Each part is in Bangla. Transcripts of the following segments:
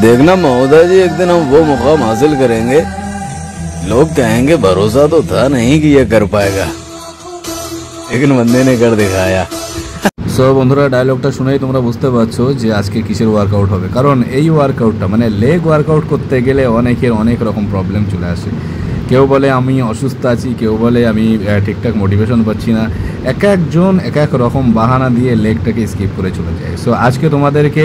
देखना महोदय जी, एक दिन हम वो मुकाम हासिल करेंगे, लोग कहेंगे भरोसा तो था नहीं कि ये कर पाएगा, लेकिन बंदे ने कर दिखाया। সো বন্ধুরা, ডায়লগটা শুনেই তোমরা বুঝতে পারছো যে আজকে কিসের ওয়ার্কআউট হবে। কারণ এই ওয়ার্কআউটটা মানে লেগ ওয়ার্কআউট করতে গেলে অনেকের অনেক রকম প্রবলেম চলে আসে। কেউ বলে আমি অসুস্থ আছি, কেউ বলে আমি ঠিকঠাক মোটিভেশন পাচ্ছি না। এক একজন এক এক রকম বাহানা দিয়ে লেগটাকে স্কিপ করে চলে যায়। সো আজকে তোমাদেরকে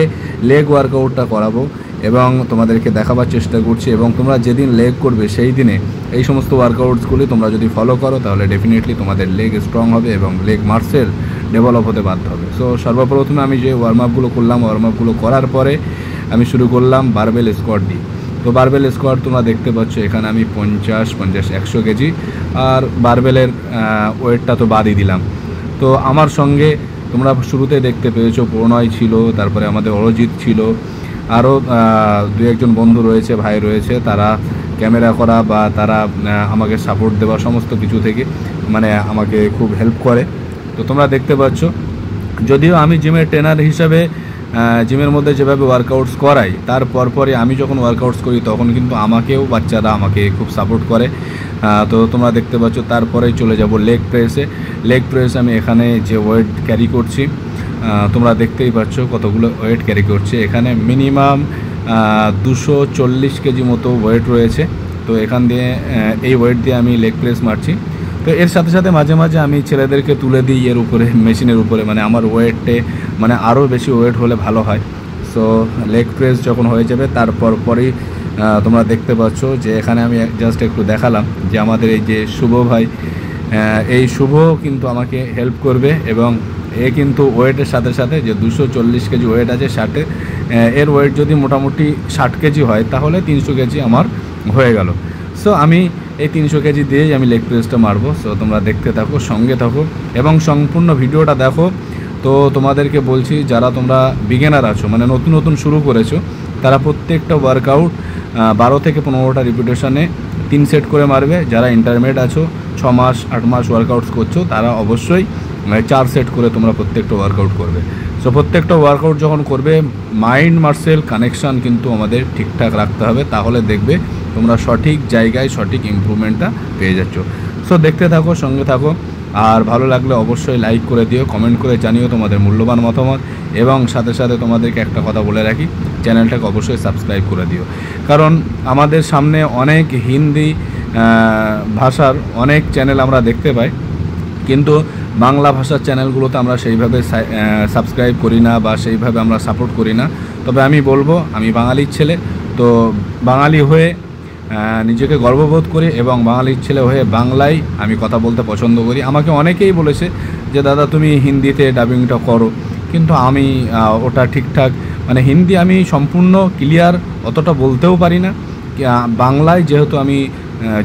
লেগ ওয়ার্কআউটটা করাবো এবং তোমাদেরকে দেখাবার চেষ্টা করছি, এবং তোমরা যেদিন লেগ করবে সেই দিনে এই সমস্ত ওয়ার্কআউটসগুলি তোমরা যদি ফলো করো তাহলে ডেফিনেটলি তোমাদের লেগ স্ট্রং হবে এবং লেগ মাসেল ডেভেলপ হতে বাধ্য হবে। সো সর্বপ্রথমে আমি যে ওয়ার্ম আপগুলো করলাম, ওয়ার্ম আপগুলো করার পরে আমি শুরু করলাম বারবেল স্কোয়াট দিয়ে। তো বারবেল স্কোয়াট তোমরা দেখতে পাচ্ছ এখানে আমি 50, 100 কেজি আর বারবেলের ওয়েটটা তো বাদই দিলাম। তো আমার সঙ্গে তোমরা শুরুতে দেখতে পেয়েছো প্রণয় ছিল, তারপরে আমাদের অরজিৎ ছিল, আরও দু একজন বন্ধু রয়েছে, ভাই রয়েছে, তারা ক্যামেরা করা বা তারা আমাকে সাপোর্ট দেওয়া সমস্ত কিছু থেকে মানে আমাকে খুব হেল্প করে। তো তোমরা দেখতে পাচ্ছ, যদিও আমি জিমের ট্রেনার হিসাবে জিমের মধ্যে যেভাবে ওয়ার্কআউটস করাই, তার পরপরই আমি যখন ওয়ার্কআউটস করি তখন কিন্তু আমাকেও বাচ্চারা আমাকে খুব সাপোর্ট করে। তো তোমরা দেখতে পাচ্ছ, তারপরেই চলে যাব লেগ প্রেসে। লেগ প্রেস আমি এখানে যে ওয়েট ক্যারি করছি তোমরা দেখতেই পাচ্ছ কতগুলো ওয়েট ক্যারি করছে। এখানে মিনিমাম 240 কেজি মতো ওয়েট রয়েছে। তো এখান দিয়ে এই ওয়েট দিয়ে আমি লেগ প্রেস মারছি। তো এর সাথে সাথে মাঝে মাঝে আমি ছেলেদেরকে তুলে দিই এর উপরে, মেশিনের উপরে, মানে আমার ওয়েটে মানে আরও বেশি ওয়েট হলে ভালো হয়। সো লেগ প্রেস যখন হয়ে যাবে তারপর পরেই তোমরা দেখতে পাচ্ছ যে এখানে আমি জাস্ট একটু দেখালাম যে আমাদের এই যে শুভ ভাই, এই শুভ কিন্তু আমাকে হেল্প করবে এবং এ কিন্তু ওয়েটের সাথে সাথে যে 240 কেজি ওয়েট আছে শার্টে, এর ওয়েট যদি মোটামুটি 60 কেজি হয় তাহলে 300 কেজি আমার হয়ে গেল। সো আমি এই 300 কেজি দিয়েই আমি লেগ প্রেসটা মারবো। সো তোমরা দেখতে থাকো, সঙ্গে থাকো এবং সম্পূর্ণ ভিডিওটা দেখো। তো তোমাদেরকে বলছি, যারা তোমরা বিগিনার আছো মানে নতুন নতুন শুরু করেছো, তারা প্রত্যেকটা ওয়ার্কআউট 12 থেকে 15টা রিপিটেশনে 3 সেট করে মারবে। যারা ইন্টারমিডিয়েট আছো, 6 মাস 8 মাস ওয়ার্কআউটস করছো, তারা অবশ্যই 4 সেট করে তোমরা প্রত্যেকটা ওয়ার্কআউট করবে। সো প্রত্যেকটা ওয়ার্কআউট যখন করবে মাইন্ড মাসেল কানেকশান কিন্তু আমাদের ঠিকঠাক রাখতে হবে, তাহলে দেখবে তোমরা সঠিক জায়গায় সঠিক ইমপ্রুভমেন্টটা পেয়ে যাচ্ছ। সো দেখতে থাকো, সঙ্গে থাকো, আর ভালো লাগলে অবশ্যই লাইক করে দিও, কমেন্ট করে জানিও তোমাদের মূল্যবান মতামত, এবং সাথে সাথে তোমাদেরকে একটা কথা বলে রাখি, চ্যানেলটাকে অবশ্যই সাবস্ক্রাইব করে দিও। কারণ আমাদের সামনে অনেক হিন্দি ভাষার অনেক চ্যানেল আমরা দেখতে পাই, কিন্তু বাংলা ভাষার চ্যানেলগুলোতে আমরা সেইভাবে সাবস্ক্রাইব করি না বা সেইভাবে আমরা সাপোর্ট করি না। তবে আমি বলবো, আমি বাঙালির ছেলে, তো বাঙালি হয়ে নিজেকে গর্ববোধ করি এবং বাঙালির ছেলে হয়ে বাংলায় আমি কথা বলতে পছন্দ করি। আমাকে অনেকেই বলেছে যে দাদা তুমি হিন্দিতে ডাবিংটা করো, কিন্তু আমি ওটা ঠিকঠাক মানে হিন্দি আমি সম্পূর্ণ ক্লিয়ার অতটা বলতেও পারি না। বাংলায় যেহেতু আমি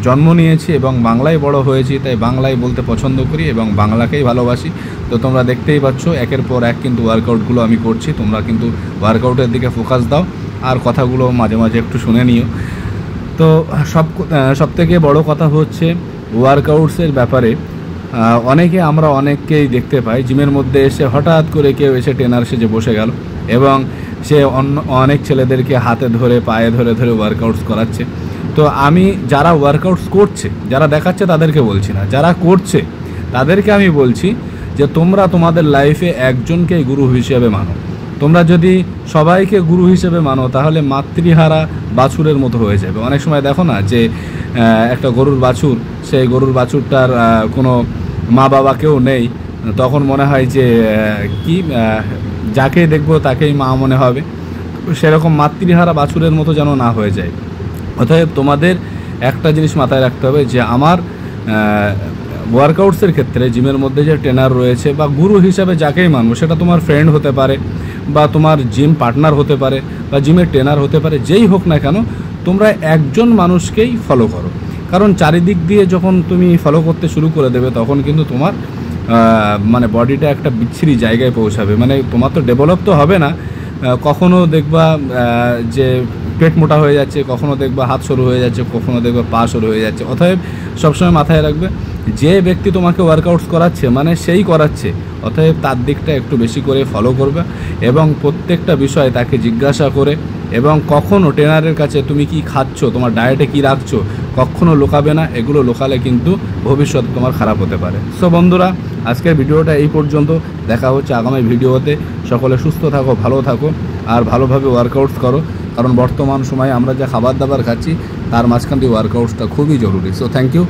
জন্ম নিয়েছি এবং বাংলায় বড় হয়েছি, তাই বাংলায় বলতে পছন্দ করি এবং বাংলাকেই ভালোবাসি। তো তোমরা দেখতেই পাচ্ছ একের পর এক কিন্তু ওয়ার্কআউটগুলো আমি করছি, তোমরা কিন্তু ওয়ার্কআউটের দিকে ফোকাস দাও আর কথাগুলো মাঝে মাঝে একটু শুনে নিও। তো সবথেকে বড় কথা হচ্ছে ওয়ার্কআউটসের ব্যাপারে আমরা অনেককেই দেখতে পাই জিমের মধ্যে এসে হঠাৎ করে কেউ এসে ট্রেনার সেজে বসে গেল এবং সে অনেক ছেলেদেরকে হাতে ধরে পায়ে ধরে ধরে ওয়ার্কআউটস করাচ্ছে। তো আমি যারা ওয়ার্কআউটস করছে, যারা দেখাচ্ছে তাদেরকে বলছি না, যারা করছে তাদেরকে আমি বলছি যে তোমরা তোমাদের লাইফে একজনকেই গুরু হিসেবে মানো। তোমরা যদি সবাইকে গুরু হিসেবে মানো তাহলে মাতৃহারা বাছুরের মতো হয়ে যাবে। অনেক সময় দেখো না যে একটা গরুর বাছুর, সেই গরুর বাছুরটার কোনো মা বাবা কেউ নেই, তখন মনে হয় যে কি যাকেই দেখবো তাকেই মা মনে হবে। সেরকম মাতৃহারা বাছুরের মতো যেন না হয়ে যায়। অতএব তোমাদের একটা জিনিস মাথায় রাখতে হবে যে আমার ওয়ার্কআউটসের ক্ষেত্রে জিমের মধ্যে যে ট্রেনার রয়েছে বা গুরু হিসাবে যাকেই মানবো, সেটা তোমার ফ্রেন্ড হতে পারে বা তোমার জিম পার্টনার হতে পারে বা জিমের ট্রেনার হতে পারে, যেই হোক না কেন তোমরা একজন মানুষকেই ফলো করো। কারণ চারিদিক দিয়ে যখন তুমি ফলো করতে শুরু করে দেবে তখন কিন্তু তোমার মানে বডিটা একটা বিচ্ছিরি জায়গায় পৌঁছাবে। মানে তোমার তো ডেভেলপ তো হবে না, কখনো দেখবা যে পেট মোটা হয়ে যাচ্ছে, কখনো দেখবা হাত সরু হয়ে যাচ্ছে, কখনো দেখবা পা সরু হয়ে যাচ্ছে। অতএব সবসময় মাথায় রাখবে যে ব্যক্তি তোমাকে ওয়ার্কআউটস করাচ্ছে মানে সেই করাচ্ছে, অতএব তার দিকটা একটু বেশি করে ফলো করবে এবং প্রত্যেকটা বিষয়ে তাকে জিজ্ঞাসা করে এবং কখনও ট্রেনারের কাছে তুমি কি খাচ্ছ, তোমার ডায়েটে কি রাখছো, কখনও লুকাবে না। এগুলো লুকালে কিন্তু ভবিষ্যৎ তোমার খারাপ হতে পারে। সো বন্ধুরা, আজকের ভিডিওটা এই পর্যন্ত। দেখা হচ্ছে আগামী ভিডিওতে। সকলে সুস্থ থাকো, ভালো থাকো, আর ভালোভাবে ওয়ার্কআউটস করো, কারণ বর্তমান সময়ে আমরা যা খাবার দাবার খাচ্ছি তার মাঝখান দিয়ে ওয়ার্কআউটসটা খুবই জরুরি। So thank you.